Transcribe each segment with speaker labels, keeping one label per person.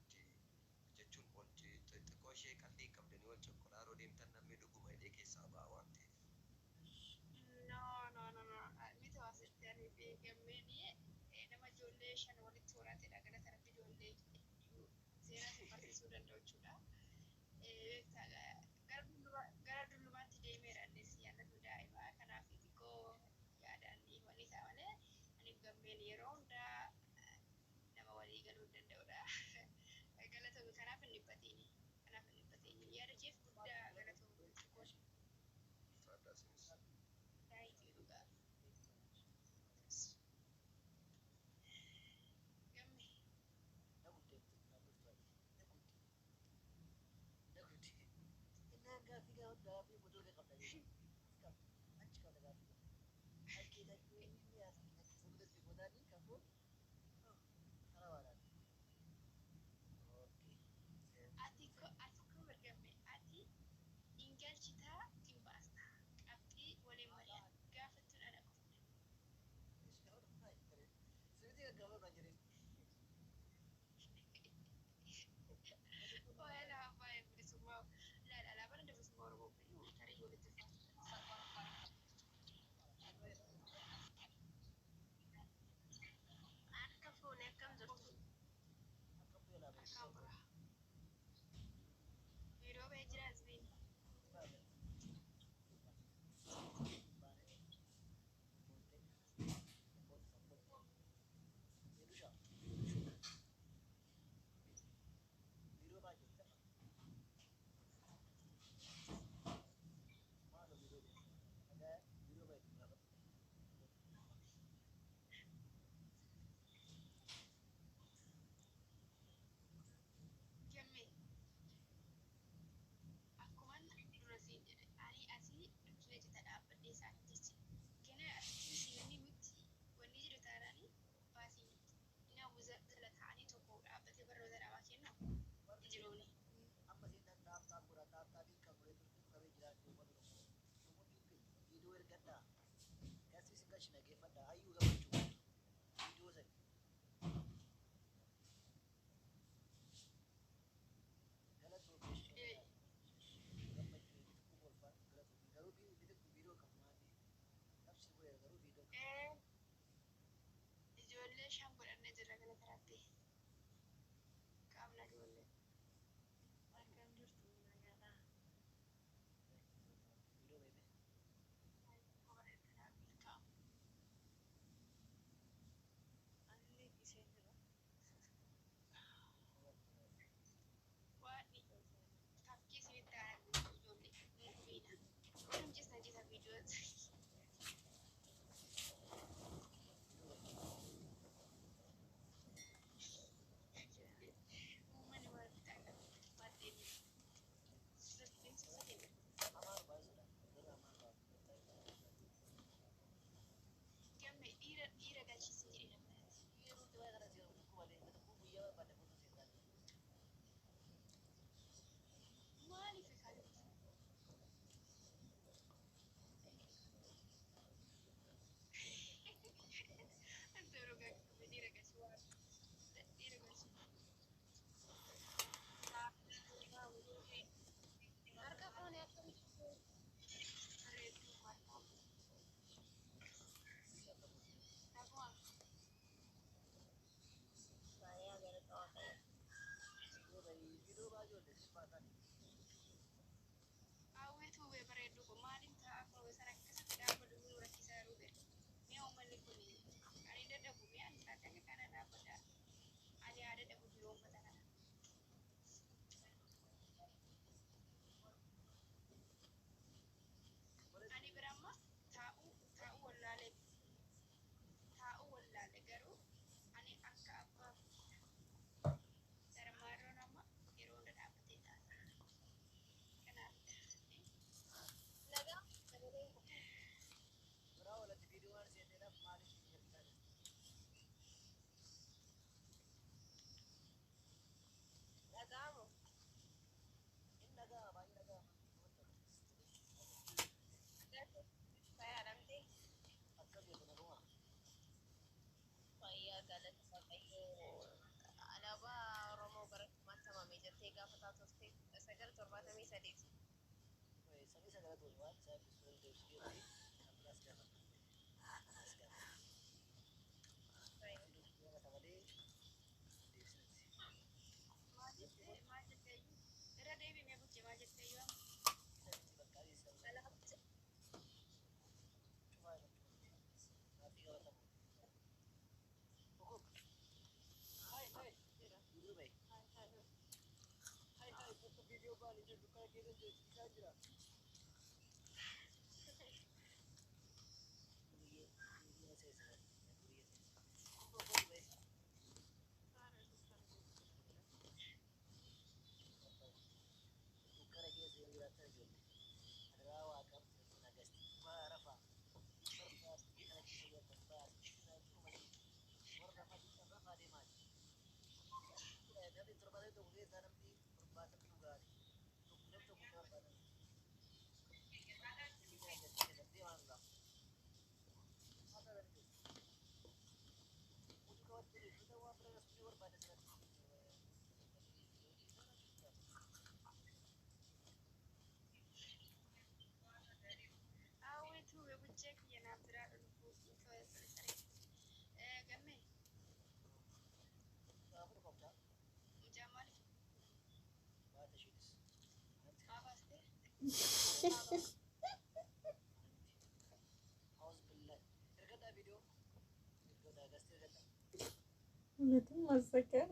Speaker 1: Okay. No, no, no, no. Mi to asitti ani beekameni nama ijoollee shan walitti horatedha. Gara kanatti ijoollee seera isin barsiisuu danda'u jechuudha. Gara dullumaatti deemeera innis yaadatu daa'imaa kanaaf xiqqoo yaadaan dhiifanii ta'a malee ani gammeen yeroo hundaa nama walii galuu danda'udha. Galatoomii kanaaf hin dhiphatiin. Kanaaf hin dhiphatiin. Yaada keef guddaa galatoomii gochuuf. Thank you dhugaa. Gamme. Ati ko bergamme. Ati ingaalchitaa timbaasta. Qabxii waliin mari'an. Gaafattuun ana qofna. Wala abbaa bilisummaa. Alaabaan adda bilisummaa Oromoo kun tarii walitti ulfaata. Akka fuunee akkam jirtu? Akkam bira. Yeroo ba'ee jira asbiin. Gamme. Akkuman dura siin jedhe ani asii dukkina jita dhaabbadhee isaanii jecha. Kana isiinni miti wanni jedhu taanaani baasii miti. Inni hawwisa jala ta'anii tokko dhaabbatee barnoota namaa kennu hin jiruuni. Ijoollee shan godhannee jirra kana karaatti. Qaamna ijoollee. Akkam jirtu nagaadhaa. Bareeddinaa milkaa'u. Anillee isheen jira. Waadhi. Fakkii isinitti aanaa ijoollee. Muummiidha. Wanum jessa jessa viidiyooti. Uummanni maal fixaa baadheen rifeensa sadii gamme dhiira galchisiin jedhee namatti. Maaliif kaayyooti? Antara gaggame dhiira galchi waan dhiira galchi. Harka foonii akkamitti bareedduu waan Tapua. Saya gara tawa Awweetu hubee bareedduu kun maaliin ta'a akkuma sana akkasitti dhaabbatu nu rakkisaa jiru bira. Mi'a uummanni kun ani dadhabu mi'a akka kana dhaabbata. Ani haa dadhabu yeroo uffata kana. Ani bira amma taa'uu wallaalee garuu ani akka abbaa darmaaroon amma yeroo hunda dhaabbatee taata. Kanaaf nagaa sagalee nagaamu fayyadamtee fayyaa galata waaqayyoo alaabaa Oromoo bara kumaatti hamamee jirtee gaafa taatofte 973
Speaker 2: Unatin masakan.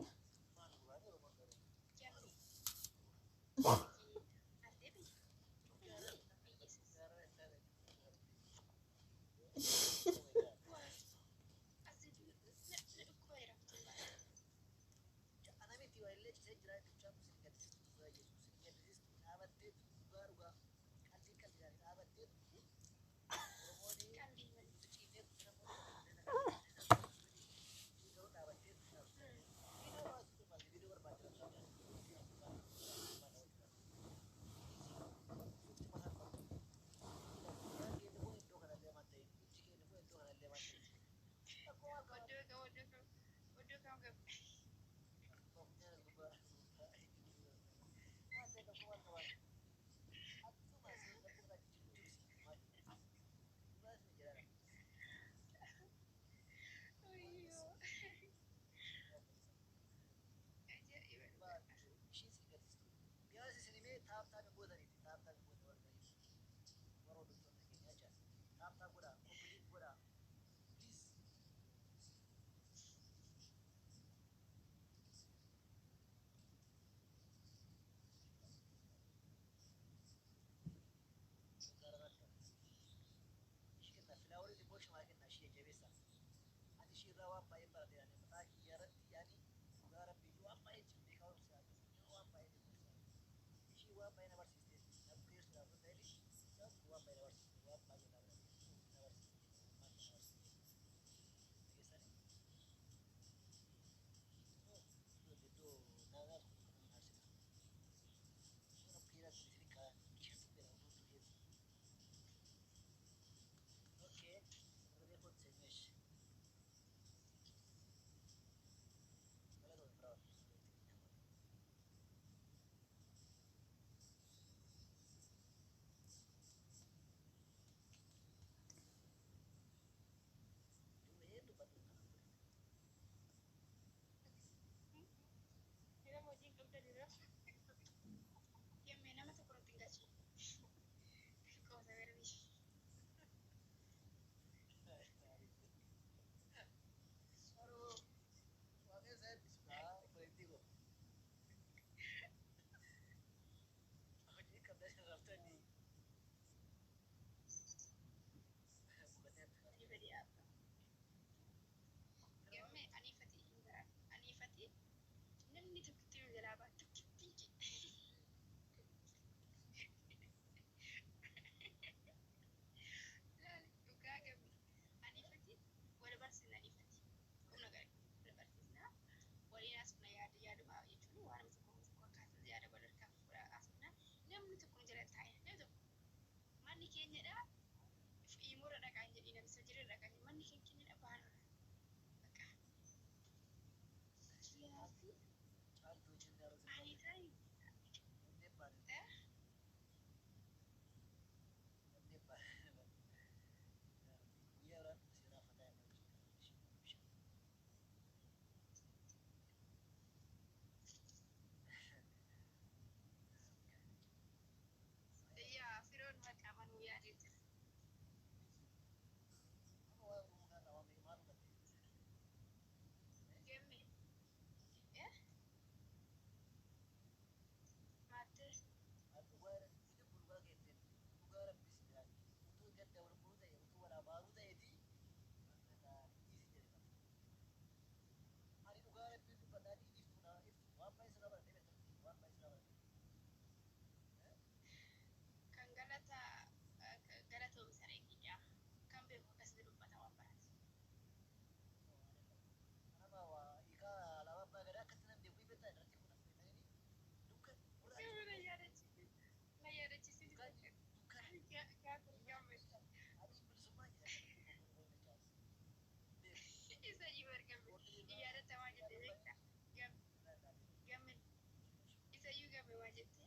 Speaker 1: Sayyuu gamme waa jettee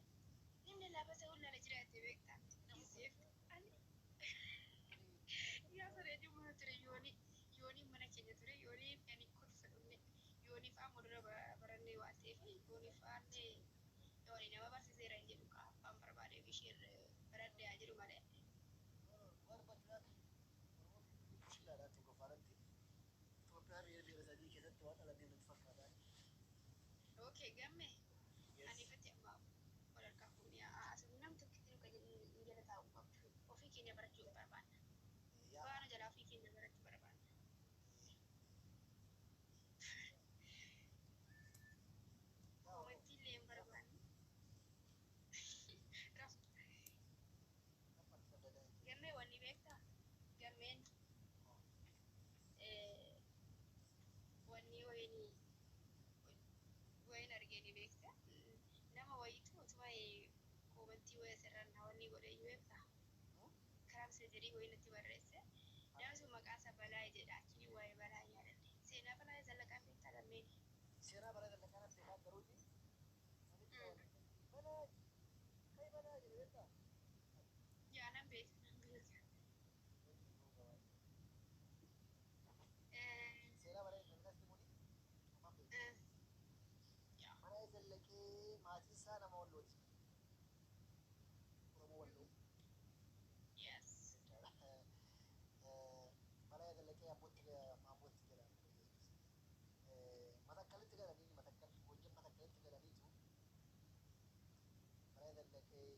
Speaker 1: namni lafa ta'uu lala jiraate beektaa kiseef ani yaa bareedu mana ture yoonii mana keenya ture yoonii ani kolfa dhumne yoonii fa'aa mudura barannee waan ta'eef yoonii fa'aallee yoonii nama barsiiseera hin jedhu abbaan barbaadeef isheen baradde haa jedhu malee. Okay, gamme ani fatti amma walharkaa fuunee asuma nam tokkitti nu kan jala taa'u qabdu ofii keenya barachuu barbaanna. Baana jalaa ofii keenya barachuu barbaanna. Koomatti illee hin barbaanne. Gammee wanni beektaa? Gammeen wanni wayin argee beektaa? Nama wayiitu utuma koomatti waya sirraan wanni godhee beektaa? Karaa seejarii wayinatti barreesse. Namni sun maqaan isaa Balaa jedha. Achii waa'ee Balaa yaadadhe. Seenaa Balaa Zallaqaa beektaa lammeen?
Speaker 3: Seenaa Balaa Zallaqaa beekaa garuuti. Balaa jedhu beektaa?
Speaker 1: Yaa nan beeka nan beeka.
Speaker 3: Seenaa Balaa Zallaqaa simuuni. Balaa Zallaqee maatiin isaa nama Wallooti. Oromoo Walloo.
Speaker 1: Yes.
Speaker 3: Balaa Zallaqee abbootti jira. Matakkalitti galanii matakkal hojii matakkalitti galaniitu Balaa Zallaqee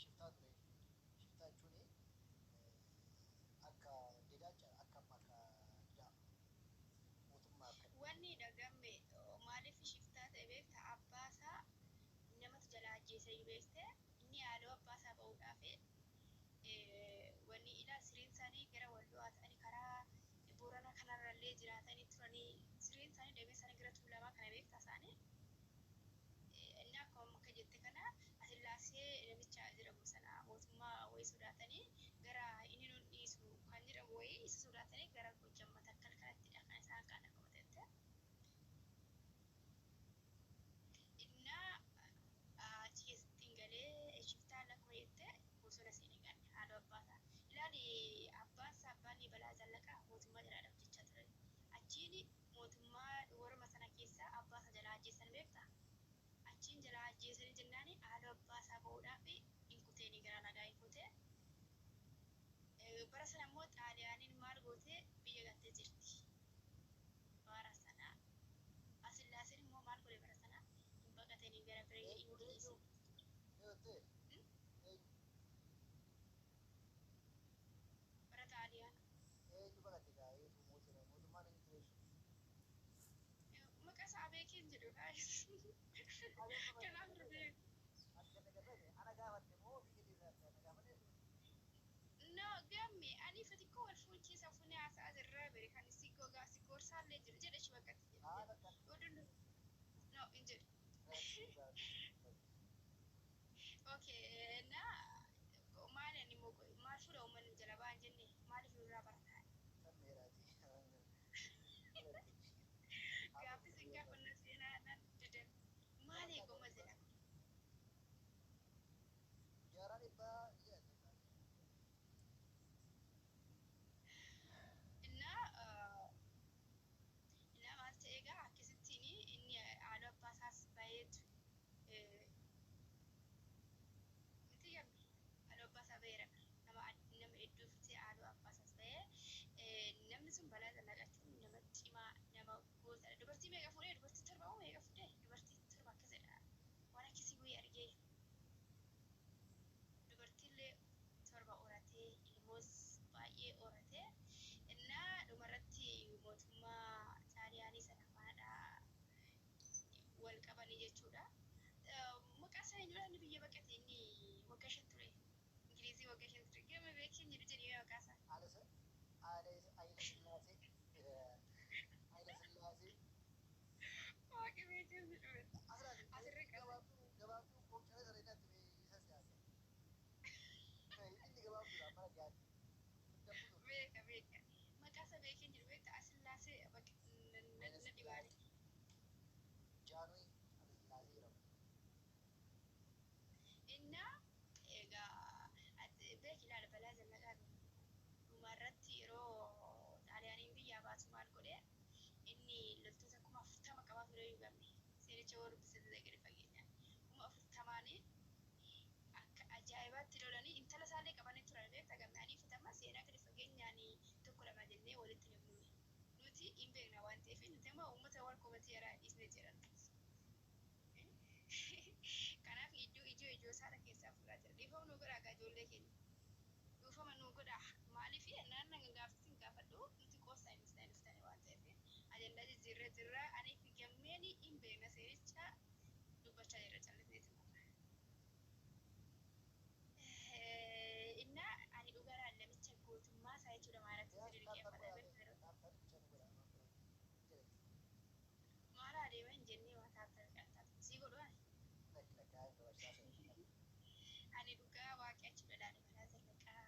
Speaker 3: shiftaa ture. Shiftaa jechuun akka didaacha akka maqaa didaa mootummaa akka
Speaker 1: Wanni dhagamme maaliif shiftaa ta'e beektaa? Abbaasaa namatu jala ajjeesee beektee inni haaloo abbaasaa ba'uudhaaf wanni ilaa siriin isaanii gara Walloo ta'anii karaa Boorana kanarrallee jiraatanii turanii siriin isaanii damee isaanii gara Tuulamaa kana beektaa isaanii. Inni akkuma akka jette kana Asillaasee namicha jedhamu sana mootummaa wayii sodaatanii gara inni nun dhiisu kan jedhamu wayii isa sodaatanii gara Gojjam Matakkal kanattidha kan isaan kan akkuma ta'etti. Innaa achi keessatti galee shiftaan akkuma jette bosona seenee galle haaloo abbaasaa. Ilaali abbaansaa abbaan Balaa Zallaqaa mootummaa jalaa dhabdachaa ture. Achiin mootummaa warma sana keessaa abbaasaa jalaa ajjeessan beektaa? Achiin jalaa ajjeesanii jennaani haaloo abbaasaa ba'uudhaaf hin kuteeni gara nagaa hin kutee. Bara sana immoo xaaliyaaniin maal gootee biyya galtee jirti. Bara sana Asillaaseen immoo maal godhe bara sana hin baqatanii gara biyya Ingiliizii. Bara xaaliyaan. Maqaa isaa beekeen jedhu kanaaf dubee. No gamme ani fati ko wal fuuchisa fune asa azirra bere kan si goga si gorsaalee jiru jedha shi bakkatti jedhe. No injir. Okay na maal ani mo maal fura umman jala baan jenne maal fura barataa. Gaafi singa kunna seenaa nan dide maal eeguma jedha.
Speaker 3: Yaaraan ibbaa
Speaker 1: sun Balaa Zallaqaatiin nama cimaa nama goota dubartii meeqa fuudhee dubartii torba moo meeqa fuudhee dubartii torba akkasidha waan akkasii wayii argee dubartiillee torba horatee ilmoos baay'ee horatee innaa dhumarratti mootummaa xaaliyaanii sana faana wal qabanii jechuudha. Maqaa isaa hin jedhamne biyya baqate inni waggaa 5 ture Ingilizii waggaa 5 ture gama beekin jedhu jedhee maqaa isaa. Maqasa beekin jiru beekta Asillaasee na dhibaale.
Speaker 3: Jaanui Asillaasee jedhama.
Speaker 1: irratti yeroo xaaliyaaniin biyyaa baasu maal godhe inni loltoota 40,000 qabaa ture yoo gamme seenicha warra bisillee gadi fageenyaan 40,000 akka ajaa'ibaatti lolanii intala isaallee qabanii turan beektaa gamnanii fitama seenaa gadi fageenyaan tokko lama jennee walitti namnuuni nuti hin beekna waan ta'eef nuti immoo uummata wal qubatii yaraa dhiisnee jiran kanaaf ijoo isaadha keessaa fuudhaa jira dhiifama nu godhaa gaa ijoollee keenya dhiifama nu godhaa maaliif naannan gaafasiin gaafadhu nuti qoostaa hin dhuftani waan ta'eef ajandaa jijjiirra ani gammeen hin beekna seenicha dubbachaa jirra callisneeti inna ani dhugaraan namicha gootummaa isaa jechuudha maalatti sirriqeeffadha maala adeema hin jennee waan taataaf sii godhuwaan ani dhugaa waaqachi dhadhaadha balaa zallaqaa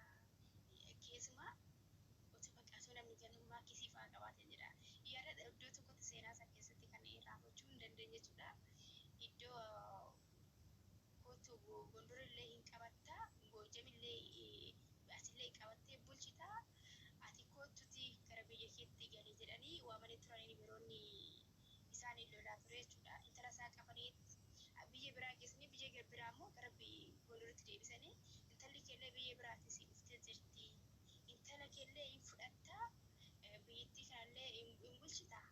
Speaker 1: keessumaa otoo baqaasoo namni ganummaa kisii fa'aa qabaatee jedha yaada iddoo tokkotti seenaa isaa keessatti kan raafachuu hin dandeenye jechuudha iddoo kootu gondorillee hin qabattaa goojamillee asillee qabattee bulchitaa ati kootuti gara biyya keetti galee jedhanii waamanii turanii biroonni isaanii lolaa ture jechuudha intala isaa qabanii biyya biraa geessanii biyya biraa immoo gara gondoritti deebisanii intalli keellee biyya biraatti si dhuftee jirti intala keellee hin fudhattaa biyyattii kanallee hin bulchitaa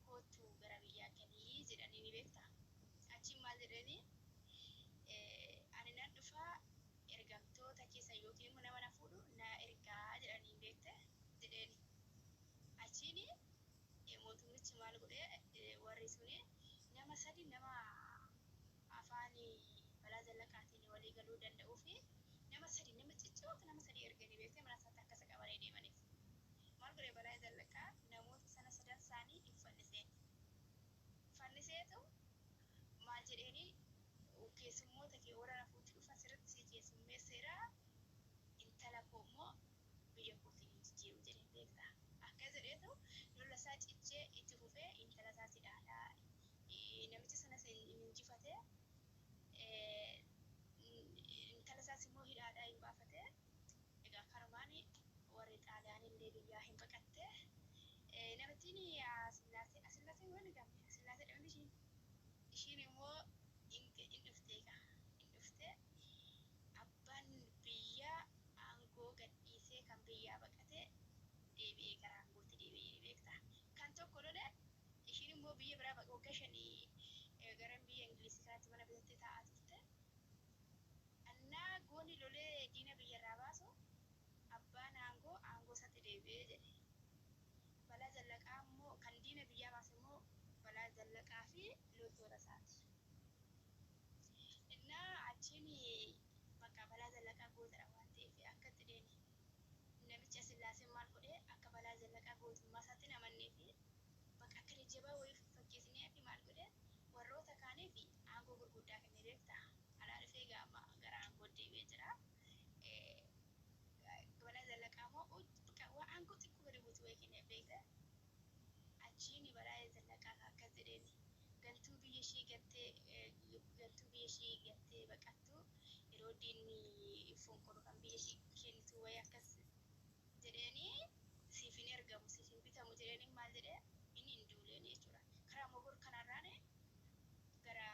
Speaker 1: kootu gara biyyaa galii jedhanii ni beektaa achiin maal jedhanii ani nan dhufaa ergamtoota keessa yookiin immoo nama na fuudhu na ergaa jedhanii beekte jedheeni achiin mootummichi maal godhee warri suni nama sadi nama afaan balaa zallaqaatiin walii galuu danda'uu fi nama cicciroota nama sadi erganii beektee mana isaatti akkasa qabanii deemaniif maal godhe balaa zallaqaa namoota sana sadan isaanii hin fanniseetu maal jedheeni keessummoota kee warra rafuutti dhufan sirriitti si keessummeesseera intala koo immoo biyya kootiin hin jijjiiru jedhee beektaa akka jedheetu lola isaa cichee itti fufee intala isaa si dhaalaa namichi sanas injifatee intala isaas immoo hidhaadhaa hin baafatee egaa karumaan warri xaaliyaanillee biyyaa hin baqattee namittiin asillaaseen wani gamme asillaasee dhabni ishiin immoo hin dhuftee egaa hin dhuftee abbaan biyyaa aangoo gadhiisee kan biyyaa baqatee deebi'ee gara aangootti deebi'ee beektaa kan tokko lole ishiin immoo biyya biraa waggaa 5 gara biyya ingilizii kanaatti mana bitattee taa'aa turte annaa goonni lolee diina biyyarraa baasu abbaan aangoo isaatti deebi'ee jedhe balaa zallaqaa immoo kan diina biyyaa baase immoo balaa zallaqaa fi loltoota isaati innaa achiin bakka balaa zallaqaa gootadha waan ta'eef akka itti deeni namichi asillaaseen maal godhee akka balaa zallaqaa gootummaa isaatti namannee fi bakka akka jajjabaa wayii fakkeessinee fi maal godhee warroota kaanii fi aangoo gurguddaa kennee beektaa alaa dhufee gaama gara aangoo deebi'ee jira balaa zallaqaa immoo waan aangoo xiqqoo gadi buutu wayii kennee beektaa achiin balaa zallaqaa akkas jedheen gantuu biyya ishii gattee baqattu yeroo diinni fonqolu kan biyya ishii kennitu wayii akkas jedheeni siif hin ergamu siif hin bitamu jedheeni maal jedhee inni hin duuleen jechuudha karaa mogor kanarraan gara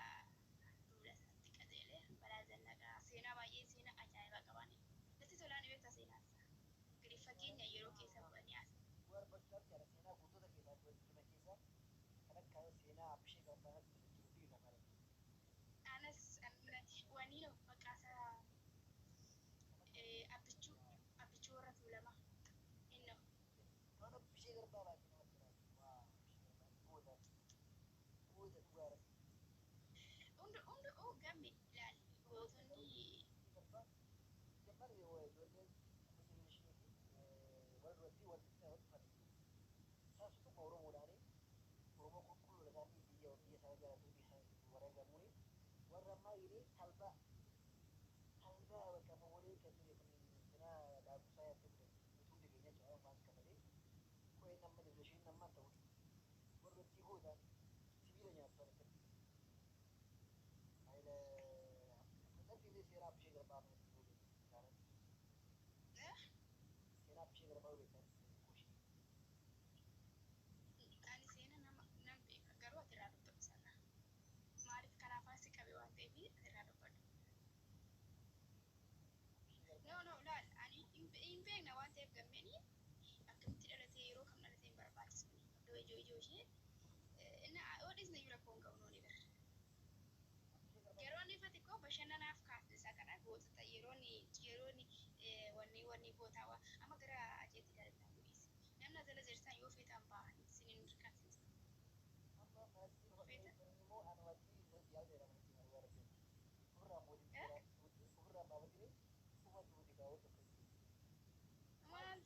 Speaker 1: duula isaatti qajeelee balaa zallaqaa seenaa baay'ee seenaa ajaa'ibaa qaban natti tolaan beektaa seenaa isaa gadi fageenya yeroo keessa bu'anii as
Speaker 3: seenaa guutoota keessaa kan akka seenaa abishee garbaanatti jiru fi nama
Speaker 1: anas wanii no maqaasaa abbichuu warra tuulamaa inno
Speaker 3: Mana abishee garbaa baay'ee namatti jiraatu. Booda dhugaara.
Speaker 1: Hundi gamme ilaali gootonni
Speaker 3: Jambar ijoolleen amma jireenya warra duratti wal fadhiisu. Isaan sutuma Oromoodhaani Oromoo qulqulluu isaanii biyya isaa jaalatu biyya wareegamuuni warra ammaa yini talba bakka mamolee kan ture kun sina daakusaa yaadde ture utuun dhigeenya jira waan kafalee ko'ee nama diblashiin namaan ta'udha. Warra itti hoodhaan sibiila nyaatu argatti. Fudhattiilee seeraa abishee garbaa mana itti hoodhan. Seenaa abishee garbaa beektan.
Speaker 1: ijo ishee inni what is the rakkoon qabu nooni bar yeroo inni fati koo bashannanaaf kaasisa kana gootota yeroon wanni gootawa amma gara ajeetti galatan gu'is namna jala jirtan yoo feetan ba'an sinin dirqamsiisa feetan maal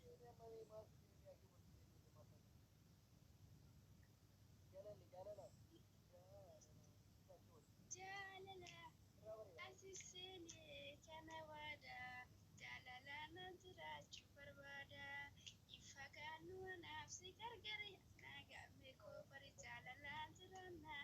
Speaker 1: jaalala asiseenee kana waada jaalala jiraachuu barbaada ifa gaanuu naaf si gargari naagamme koo bari jaalala jiraannaa